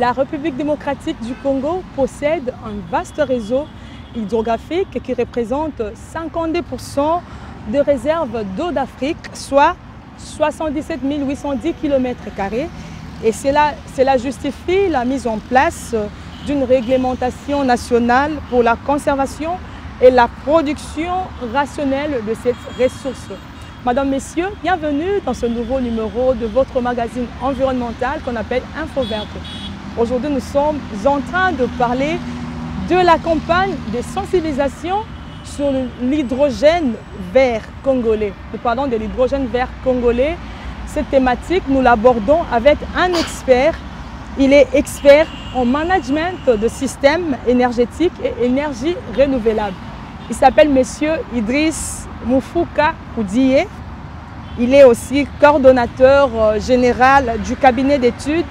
La République démocratique du Congo possède un vaste réseau hydrographique qui représente 52% de réserves d'eau d'Afrique, soit 77 810 km². Et cela justifie la mise en place d'une réglementation nationale pour la conservation et la production rationnelle de cette ressource. Madame, Messieurs, bienvenue dans ce nouveau numéro de votre magazine environnemental qu'on appelle Info Verte. Aujourd'hui, nous sommes en train de parler de la campagne de sensibilisation sur l'hydrogène vert congolais. Nous parlons de l'hydrogène vert congolais. Cette thématique, nous l'abordons avec un expert. Il est expert en management de systèmes énergétiques et énergie renouvelable. Il s'appelle Monsieur Idriss Moufouka Koudié. Il est aussi coordonnateur général du cabinet d'études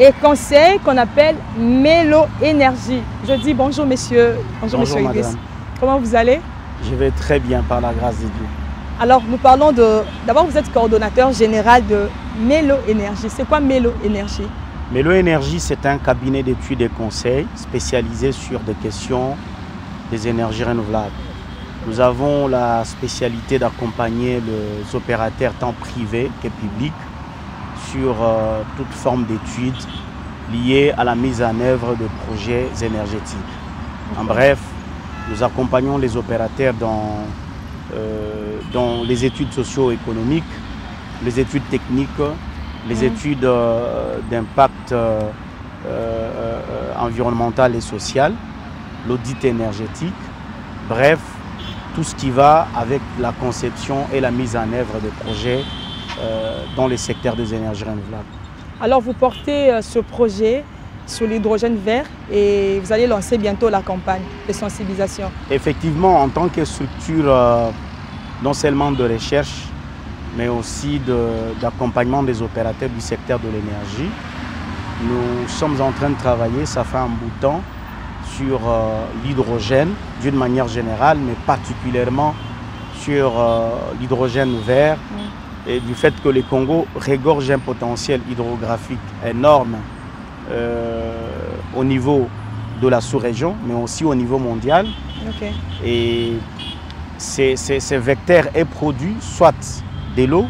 et conseil qu'on appelle Melo Énergie. Je dis bonjour monsieur. Bonjour monsieur madame. Idriss. Comment vous allez? Je vais très bien par la grâce de Dieu. Alors nous parlons de... D'abord vous êtes coordonnateur général de Melo Énergie. C'est quoi Melo Énergie? Melo Énergie, c'est un cabinet d'études et conseils spécialisé sur des questions des énergies renouvelables. Nous avons la spécialité d'accompagner les opérateurs tant privés que publics sur toute forme d'études liées à la mise en œuvre de projets énergétiques. En bref, nous accompagnons les opérateurs dans les études socio-économiques, les études techniques, les études d'impact environnemental et social, l'audit énergétique, bref, tout ce qui va avec la conception et la mise en œuvre de projets dans les secteurs des énergies renouvelables. Alors vous portez ce projet sur l'hydrogène vert et vous allez lancer bientôt la campagne de sensibilisation. Effectivement, en tant que structure non seulement de recherche, mais aussi d'accompagnement des opérateurs du secteur de l'énergie, nous sommes en train de travailler, ça fait un bout de temps, sur l'hydrogène d'une manière générale, mais particulièrement sur l'hydrogène vert et du fait que le Congo regorge un potentiel hydrographique énorme au niveau de la sous-région, mais aussi au niveau mondial. Okay. Et ces vecteurs est produit soit de l'eau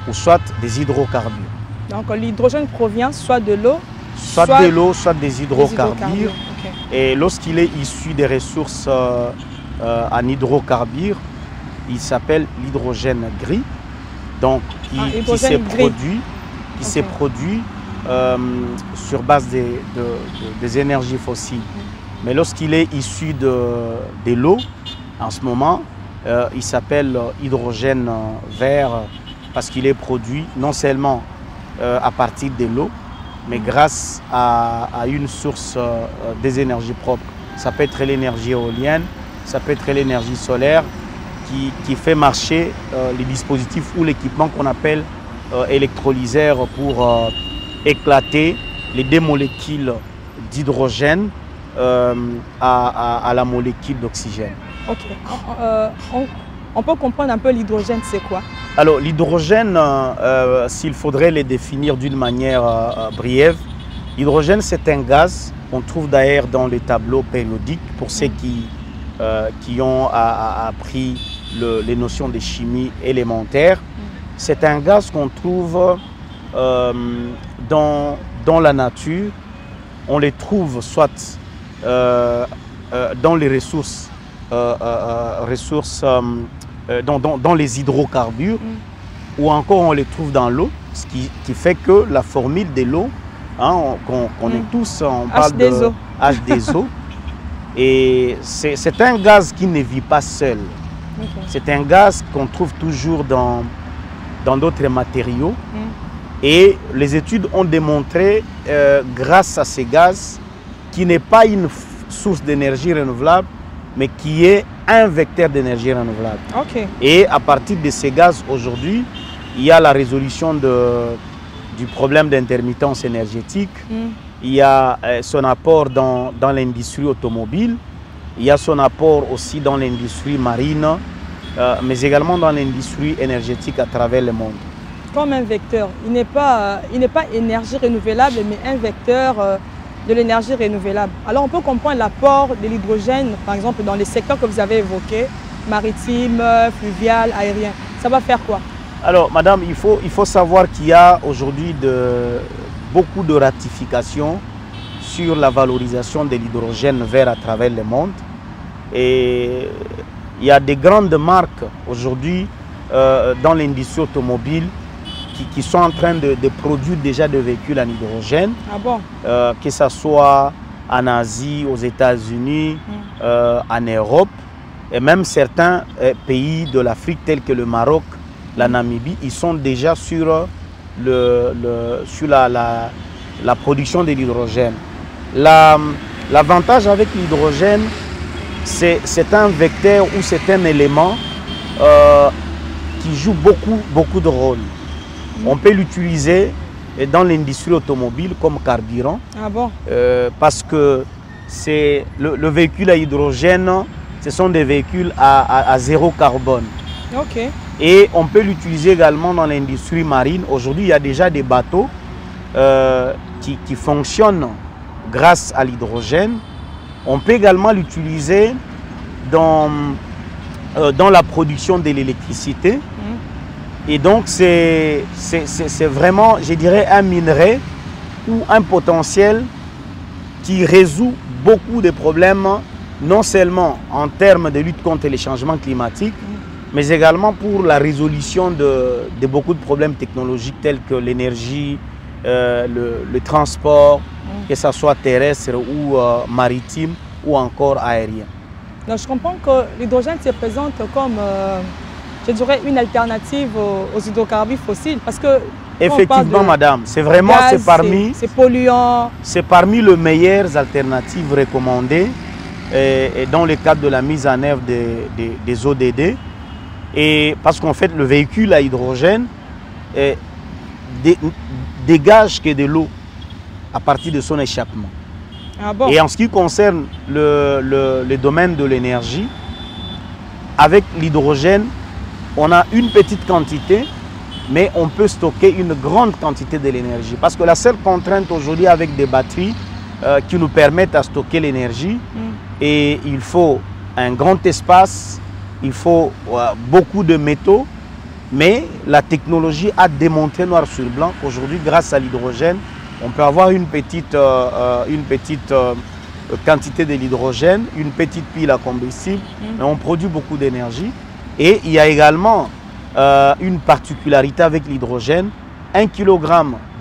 ou soit des hydrocarbures. Donc l'hydrogène provient soit de l'eau, soit de l'eau, soit des hydrocarbures. Okay. Et lorsqu'il est issu des ressources en hydrocarbures, il s'appelle l'hydrogène gris, donc qui s'est produit sur base des énergies fossiles. Mais lorsqu'il est issu de l'eau, en ce moment, il s'appelle hydrogène vert parce qu'il est produit non seulement à partir de l'eau, mais grâce à une source des énergies propres. Ça peut être l'énergie éolienne, ça peut être l'énergie solaire qui fait marcher les dispositifs ou l'équipement qu'on appelle électrolyseur pour éclater les deux molécules d'hydrogène à la molécule d'oxygène. Ok. On peut comprendre un peu l'hydrogène, c'est quoi? Alors l'hydrogène, s'il faudrait les définir d'une manière brève, l'hydrogène c'est un gaz qu'on trouve d'ailleurs dans les tableaux périodiques pour ceux qui ont appris les notions de chimie élémentaire. C'est un gaz qu'on trouve dans la nature. On les trouve soit dans les ressources, dans les hydrocarbures, ou encore on les trouve dans l'eau, ce qui fait que la formule de l'eau, hein, qu'on connaît tous, on parle de H2O, et c'est un gaz qui ne vit pas seul. Okay. C'est un gaz qu'on trouve toujours dans d'autres matériaux, et les études ont démontré, grâce à ces gaz, qui n'est pas une source d'énergie renouvelable, mais qui est un vecteur d'énergie renouvelable. Okay. Et à partir de ces gaz, aujourd'hui, il y a la résolution du problème d'intermittence énergétique, il y a son apport dans l'industrie automobile, il y a son apport aussi dans l'industrie marine, mais également dans l'industrie énergétique à travers le monde. comme un vecteur. Il n'est pas énergie renouvelable, mais un vecteur de l'énergie renouvelable. Alors on peut comprendre l'apport de l'hydrogène, par exemple, dans les secteurs que vous avez évoqués, maritime, fluvial, aérien. Ça va faire quoi? Alors, madame, il faut savoir qu'il y a aujourd'hui beaucoup de ratifications sur la valorisation de l'hydrogène vert à travers le monde. Et il y a des grandes marques aujourd'hui dans l'industrie automobile qui sont en train de produire déjà des véhicules en hydrogène. Ah bon? Que ce soit en Asie, aux États-Unis, en Europe, et même certains pays de l'Afrique tels que le Maroc, la Namibie, ils sont déjà sur la production de l'hydrogène. L'avantage avec l'hydrogène, c'est un vecteur ou c'est un élément qui joue beaucoup de rôles. On peut l'utiliser dans l'industrie automobile comme carburant. Ah bon? Parce que le véhicule à hydrogène, ce sont des véhicules à zéro carbone. Ok. Et on peut l'utiliser également dans l'industrie marine. Aujourd'hui, il y a déjà des bateaux qui fonctionnent grâce à l'hydrogène. On peut également l'utiliser dans la production de l'électricité. Et donc, c'est vraiment, je dirais, un minerai ou un potentiel qui résout beaucoup de problèmes, non seulement en termes de lutte contre les changements climatiques, mais également pour la résolution de beaucoup de problèmes technologiques tels que l'énergie, le transport, que ce soit terrestre ou maritime ou encore aérien. Donc, je comprends que l'hydrogène se présente comme, je dirais, une alternative aux hydrocarbures fossiles. Parce que effectivement, madame, c'est vraiment, c'est polluant. C'est parmi les meilleures alternatives recommandées et dans le cadre de la mise en œuvre des ODD. Et parce qu'en fait, le véhicule à hydrogène dégage que de l'eau à partir de son échappement. Ah bon? Et en ce qui concerne le domaine de l'énergie, avec l'hydrogène, on a une petite quantité, mais on peut stocker une grande quantité de l'énergie. Parce que la seule contrainte aujourd'hui avec des batteries qui nous permettent de stocker l'énergie, et il faut un grand espace, il faut beaucoup de métaux, mais la technologie a démontré noir sur blanc qu'aujourd'hui, grâce à l'hydrogène, on peut avoir une petite quantité de l'hydrogène, une petite pile à combustible, mais on produit beaucoup d'énergie. Et il y a également une particularité avec l'hydrogène. 1 kg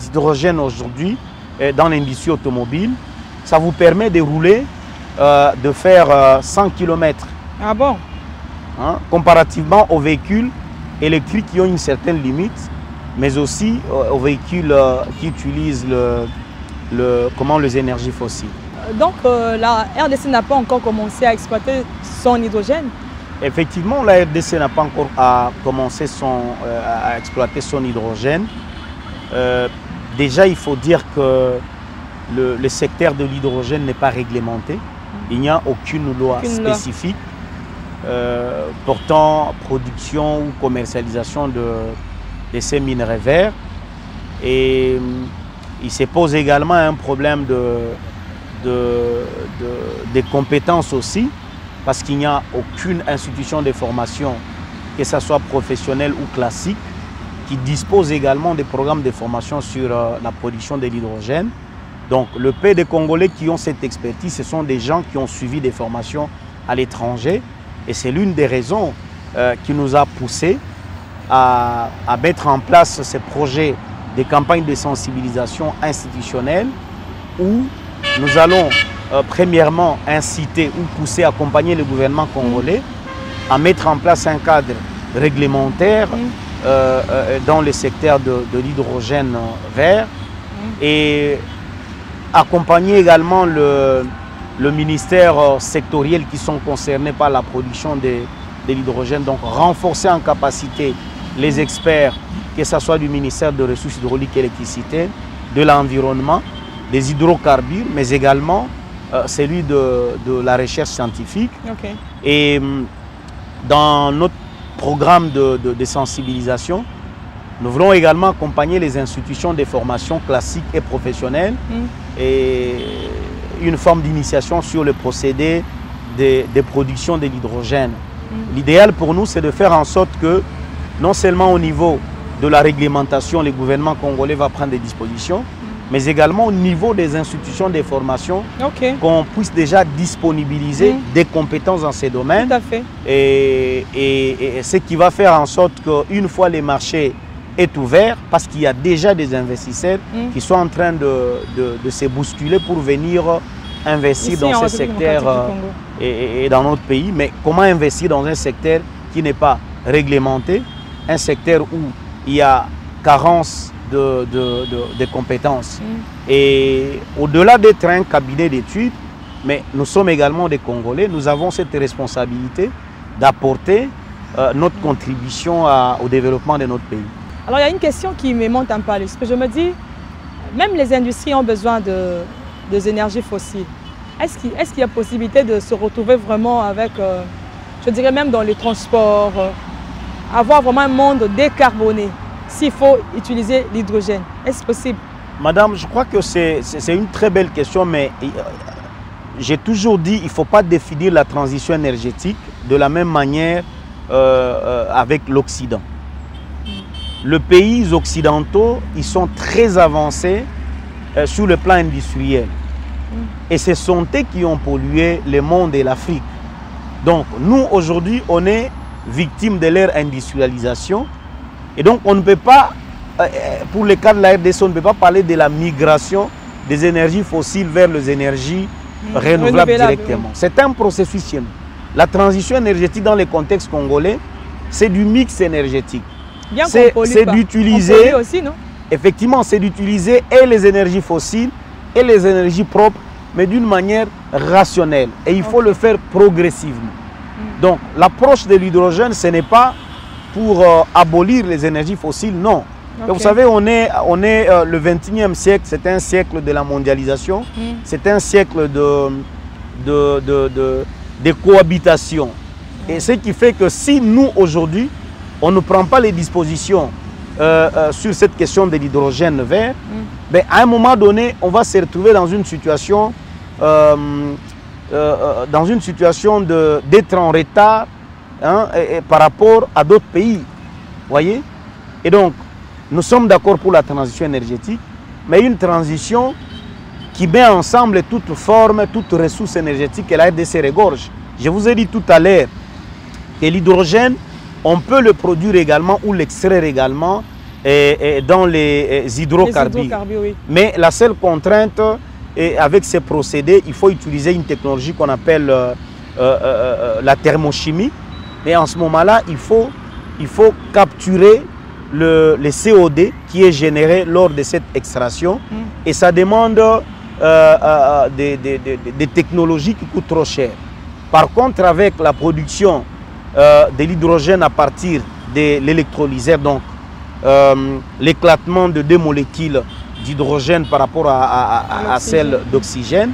d'hydrogène aujourd'hui dans l'industrie automobile, ça vous permet de rouler, de faire 100 km. Ah bon? Hein, comparativement aux véhicules électriques qui ont une certaine limite, mais aussi aux véhicules qui utilisent les énergies fossiles. Donc la RDC n'a pas encore commencé à exploiter son hydrogène? Effectivement, la RDC n'a pas encore commencé à exploiter son hydrogène. Déjà, il faut dire que le secteur de l'hydrogène n'est pas réglementé. Il n'y a aucune loi spécifique portant production ou commercialisation de ces minerais verts. Et il se pose également un problème de compétences aussi, parce qu'il n'y a aucune institution de formation, que ce soit professionnelle ou classique, qui dispose également des programmes de formation sur la production de l'hydrogène. Donc le peu de Congolais qui ont cette expertise, ce sont des gens qui ont suivi des formations à l'étranger. Et c'est l'une des raisons qui nous a poussé à mettre en place ces projets de campagnes de sensibilisation institutionnelle où nous allons premièrement inciter ou pousser, accompagner le gouvernement congolais à mettre en place un cadre réglementaire dans le secteur de l'hydrogène vert et accompagner également le ministère sectoriel qui sont concernés par la production de l'hydrogène, donc renforcer en capacité les experts, que ce soit du ministère de Ressources hydrauliques et électricité, de l'environnement, des hydrocarbures, mais également celui de la recherche scientifique. Okay. Et dans notre programme de sensibilisation, Nous voulons également accompagner les institutions de formation classiques et professionnelles et une forme d'initiation sur le procédé de production de l'hydrogène. L'idéal pour nous, c'est de faire en sorte que, non seulement au niveau de la réglementation, le gouvernement congolais va prendre des dispositions, mais également au niveau des institutions de formation, qu'on puisse déjà disponibiliser des compétences dans ces domaines. Tout à fait. Et ce qui va faire en sorte qu'une fois les marchés est ouvert, parce qu'il y a déjà des investisseurs qui sont en train de se bousculer pour venir investir ici, dans ce secteur et dans notre pays. Mais comment investir dans un secteur qui n'est pas réglementé, un secteur où il y a carence de compétences. Et au-delà d'être un cabinet d'études, mais nous sommes également des Congolais, nous avons cette responsabilité d'apporter notre contribution au développement de notre pays. Alors il y a une question qui me monte un peu à l'esprit. Je me dis, même les industries ont besoin des énergies fossiles. Est-ce qu'il y a possibilité de se retrouver vraiment avec, je dirais même dans les transports, avoir vraiment un monde décarboné s'il faut utiliser l'hydrogène? Est-ce possible? Madame, je crois que c'est une très belle question, mais j'ai toujours dit qu'il ne faut pas définir la transition énergétique de la même manière avec l'Occident. Les pays occidentaux, ils sont très avancés sur le plan industriel. Et ce sont eux qui ont pollué le monde et l'Afrique. Donc nous, aujourd'hui, on est victimes de leur industrialisation. Et donc on ne peut pas, pour le cas de la RDC, on ne peut pas parler de la migration des énergies fossiles vers les énergies renouvelables directement. C'est un processus chez nous. La transition énergétique dans le contexte congolais, c'est du mix énergétique. C'est d'utiliser, effectivement, c'est d'utiliser et les énergies fossiles et les énergies propres, mais d'une manière rationnelle. Et il faut le faire progressivement. Donc, l'approche de l'hydrogène, ce n'est pas pour abolir les énergies fossiles, non. Et vous savez, on est le 21e siècle, c'est un siècle de la mondialisation, c'est un siècle de cohabitation. Et ce qui fait que si nous, aujourd'hui, on ne prend pas les dispositions sur cette question de l'hydrogène vert, ben, à un moment donné, on va se retrouver dans une situation, d'être en retard par rapport à d'autres pays. Voyez? Et donc, nous sommes d'accord pour la transition énergétique, mais une transition qui met ensemble toutes formes, toutes ressources énergétiques que la RDC regorge. Je vous ai dit tout à l'heure que l'hydrogène, on peut le produire également ou l'extraire également dans les hydrocarbures. Oui. Mais la seule contrainte, avec ces procédés, il faut utiliser une technologie qu'on appelle la thermochimie. Et en ce moment-là, il faut capturer le CO2 qui est généré lors de cette extraction. Et ça demande des technologies qui coûtent trop cher. Par contre, avec la production de l'hydrogène à partir de l'électrolyseur, donc l'éclatement de deux molécules d'hydrogène par rapport à celle d'oxygène,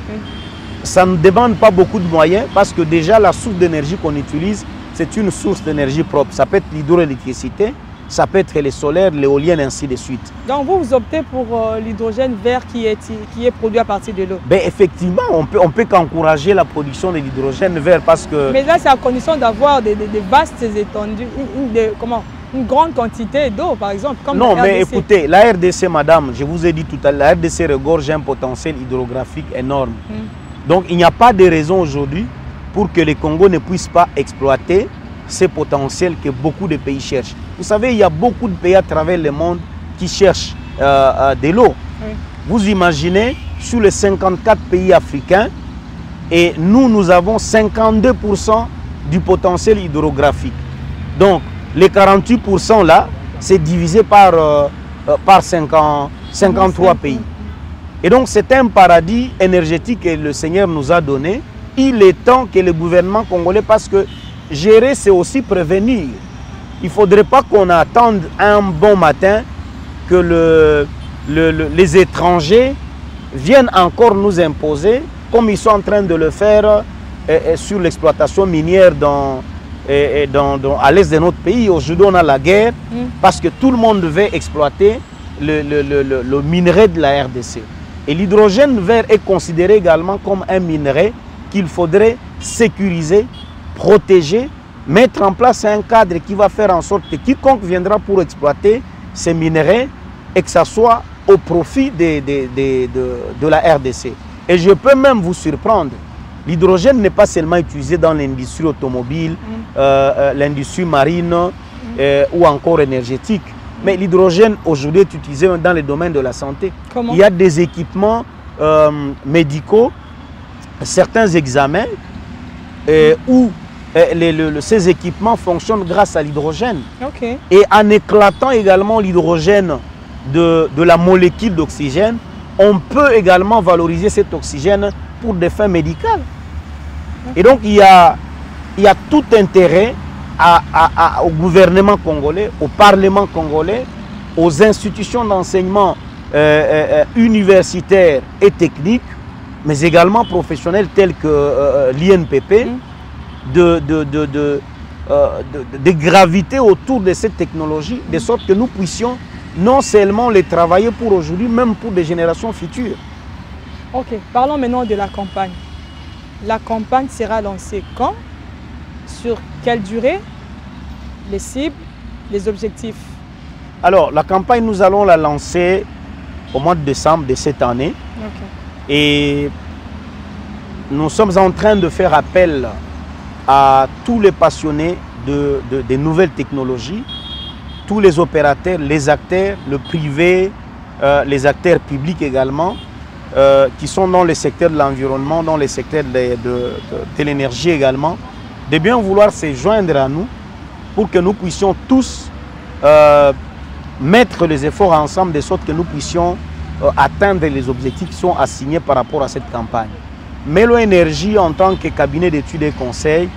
ça ne demande pas beaucoup de moyens parce que déjà la source d'énergie qu'on utilise, c'est une source d'énergie propre. Ça peut être l'hydroélectricité, ça peut être les solaires, l'éolienne, ainsi de suite. Donc vous optez pour l'hydrogène vert qui est produit à partir de l'eau? Ben effectivement, on peut qu'encourager la production de l'hydrogène vert parce que... Mais là, c'est à condition d'avoir des vastes étendues, une grande quantité d'eau, par exemple. Comme non, mais écoutez, la RDC, madame, je vous ai dit tout à l'heure, la RDC regorge un potentiel hydrographique énorme. Donc il n'y a pas de raison aujourd'hui pour que le Congo ne puisse pas exploiter ces potentiels que beaucoup de pays cherchent. Vous savez, il y a beaucoup de pays à travers le monde qui cherchent de l'eau. Vous imaginez, sur les 54 pays africains, et nous avons 52% du potentiel hydrographique. Donc, les 48% là, c'est divisé par 53 pays. Et donc, c'est un paradis énergétique que le Seigneur nous a donné. Il est temps que le gouvernement congolais, parce que gérer, c'est aussi prévenir. Il ne faudrait pas qu'on attende un bon matin que les étrangers viennent encore nous imposer, comme ils sont en train de le faire sur l'exploitation minière dans à l'est de notre pays. Aujourd'hui, on a la guerre parce que tout le monde devait exploiter le minerai de la RDC. Et l'hydrogène vert est considéré également comme un minerai qu'il faudrait sécuriser, protéger, mettre en place un cadre qui va faire en sorte que quiconque viendra pour exploiter ces minerais et que ça soit au profit de la RDC. Et je peux même vous surprendre, l'hydrogène n'est pas seulement utilisé dans l'industrie automobile, l'industrie marine ou encore énergétique, mais l'hydrogène aujourd'hui est utilisé dans les domaines de la santé. Comment? Il y a des équipements médicaux, certains examens où ces équipements fonctionnent grâce à l'hydrogène. Okay. Et en éclatant également l'hydrogène de la molécule d'oxygène, on peut également valoriser cet oxygène pour des fins médicales. Okay. Et donc il y a tout intérêt au gouvernement congolais, au Parlement congolais, aux institutions d'enseignement universitaires et techniques, mais également professionnels tels que l'INPP, de graviter autour de cette technologie, de sorte que nous puissions non seulement les travailler pour aujourd'hui, même pour des générations futures. Ok, parlons maintenant de la campagne. La campagne sera lancée quand? Sur quelle durée? Les cibles, les objectifs? Alors, la campagne, nous allons la lancer au mois de décembre de cette année. Okay. Et nous sommes en train de faire appel à tous les passionnés des nouvelles technologies, tous les opérateurs, les acteurs, le privé, les acteurs publics également, qui sont dans le secteur de l'environnement, dans le secteur de l'énergie également, de bien vouloir se joindre à nous pour que nous puissions tous mettre les efforts ensemble de sorte que nous puissions atteindre les objectifs qui sont assignés par rapport à cette campagne. Melo Énergie, en tant que cabinet d'études et conseils,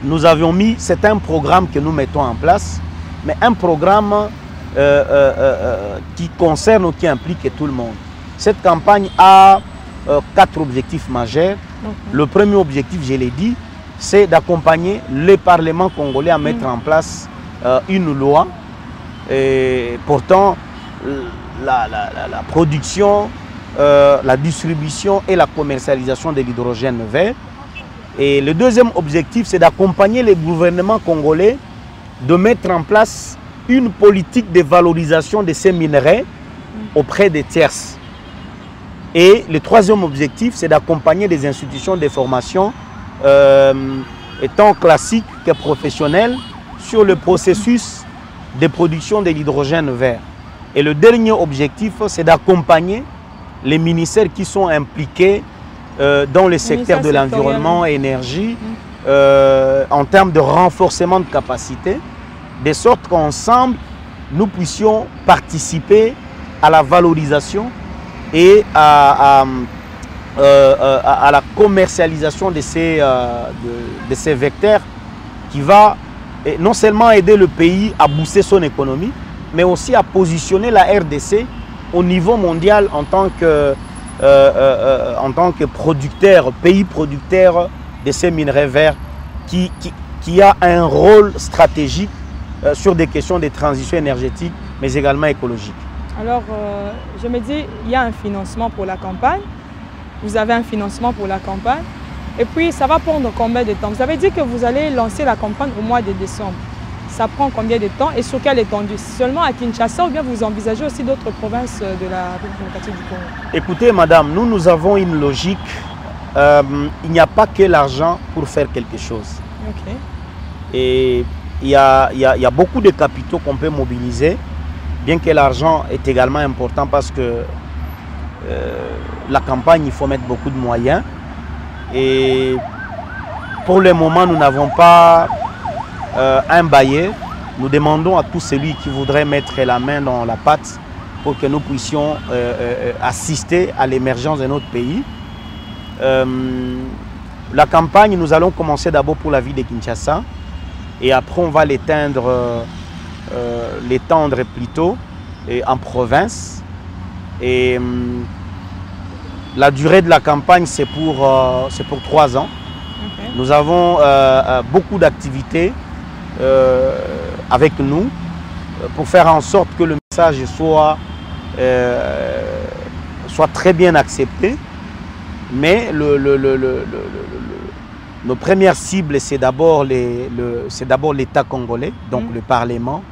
nous avions mis, c'est un programme que nous mettons en place, mais un programme qui concerne ou qui implique tout le monde. Cette campagne a 4 objectifs majeurs. Le premier objectif, je l'ai dit, c'est d'accompagner le Parlement congolais à mettre en place une loi portant la production, la distribution et la commercialisation de l'hydrogène vert. Et le deuxième objectif, c'est d'accompagner les gouvernements congolais de mettre en place une politique de valorisation de ces minerais auprès des tierces. Et le troisième objectif, c'est d'accompagner des institutions de formation, étant classiques que professionnelles, sur le processus de production de l'hydrogène vert. Et le dernier objectif, c'est d'accompagner les ministères qui sont impliqués dans le secteur de l'environnement et énergie, en termes de renforcement de capacité, de sorte qu'ensemble, nous puissions participer à la valorisation et à la commercialisation de ces vecteurs qui va non seulement aider le pays à booster son économie, mais aussi à positionner la RDC au niveau mondial en tant que producteur, pays producteur de ces minerais verts qui a un rôle stratégique sur des questions de transition énergétique, mais également écologique. Alors, je me dis, il y a un financement pour la campagne. Vous avez un financement pour la campagne. Et puis, ça va prendre combien de temps? Vous avez dit que vous allez lancer la campagne au mois de décembre. Ça prend combien de temps et sur quelle étendue? Seulement à Kinshasa ou bien vous envisagez aussi d'autres provinces de la République démocratique du Congo? Écoutez, madame, nous avons une logique. Il n'y a pas que l'argent pour faire quelque chose. Okay. Et il y a beaucoup de capitaux qu'on peut mobiliser, bien que l'argent est également important parce que la campagne, il faut mettre beaucoup de moyens. Et pour le moment, nous n'avons pas un bailleur. Nous demandons à tout celui qui voudrait mettre la main dans la pâte pour que nous puissions assister à l'émergence de notre pays. La campagne, nous allons commencer d'abord pour la ville de Kinshasa et après on va l'étendre plutôt en province. Et la durée de la campagne, c'est pour 3 ans. Okay. Nous avons beaucoup d'activités avec nous pour faire en sorte que le message soit très bien accepté. Mais nos premières cibles, c'est d'abord l'État congolais, donc le Parlement,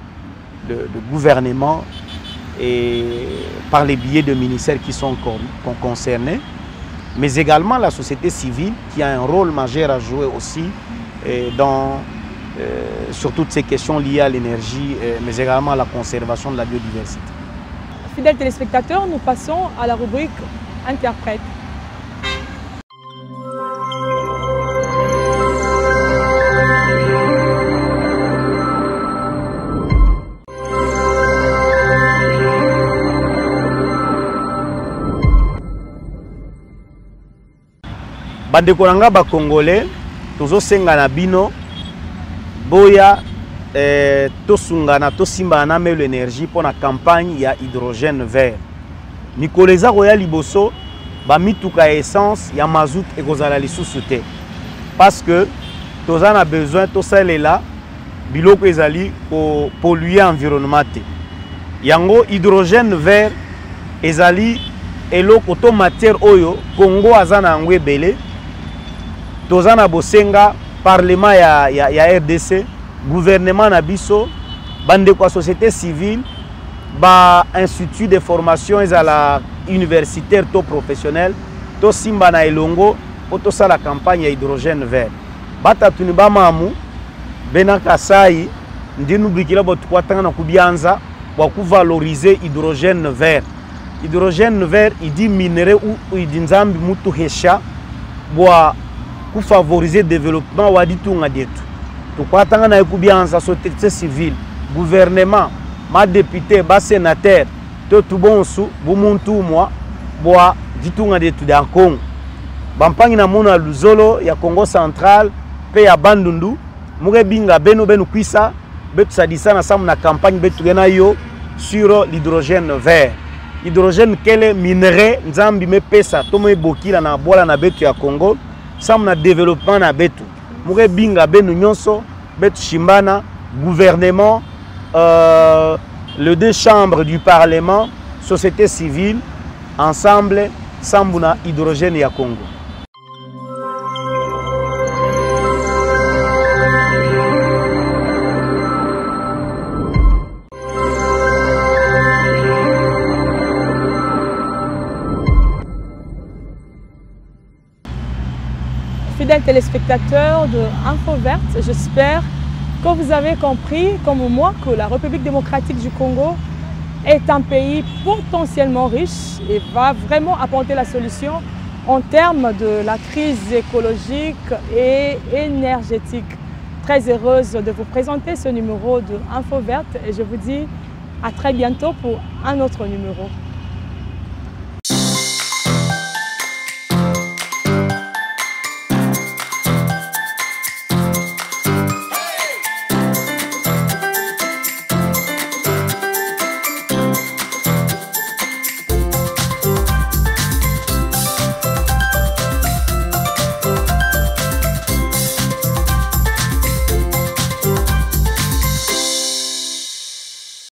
le gouvernement, et par les biais de ministères qui sont concernés, mais également la société civile qui a un rôle majeur à jouer aussi sur toutes ces questions liées à l'énergie, mais également à la conservation de la biodiversité. Fidèles téléspectateurs, nous passons à la rubrique Interprète. Bandeko nanga ba Congolais, tozo senga na bino, boya tosungana tosimbana melo énergie pour la campagne ya hydrogène vert. Nikoleza roya liboso ba mituka essence ya mazout ekozala lisusu te. Parce que toza na besoin tosalela biloko ezali ko polluer environnement te. Yango hydrogène vert ezali eloko to matière oyo Congo azana yango ebele. Toza na bosenga parlement ya RDC, gouvernement na biso, bande kwa société civile, ba institut de formation ezala universitaire to professionnel, to simba na elongo po to sala campagne ya hydrogène vert. Bata tuni ba mamu benaka sai ndinu bikila botu kwatanga na kubianza kwa kuvaloriser hydrogène vert. Hydrogène vert idi minere ou idi nzambi mutu hesha bwa pour favoriser le développement ou aditunga detu. Tukwatanga na ekubianza société civile, gouvernement, ma député, ma sénateur, tout bonsu, bumuntu moi, boa ditunga detu da Congo. Bampangi na mona luzolo ya Congo central, pe ya Bandundu, murebinga benu kwisa, betu sadisa na samu na campagne betu gena yo sur l'hydrogène vert. Hydrogène kele minerai nzambi me pesa tomo ebokila na bola na betu ya Congo. Sam na développement na betu mure binga benu nyonso betu shimbana gouvernement les deux chambres du parlement société civile ensemble sambuna hydrogène ya Congo. Fidèles téléspectateurs de Info Verte, j'espère que vous avez compris, comme moi, que la République démocratique du Congo est un pays potentiellement riche et va vraiment apporter la solution en termes de la crise écologique et énergétique. Très heureuse de vous présenter ce numéro de Info Verte et je vous dis à très bientôt pour un autre numéro.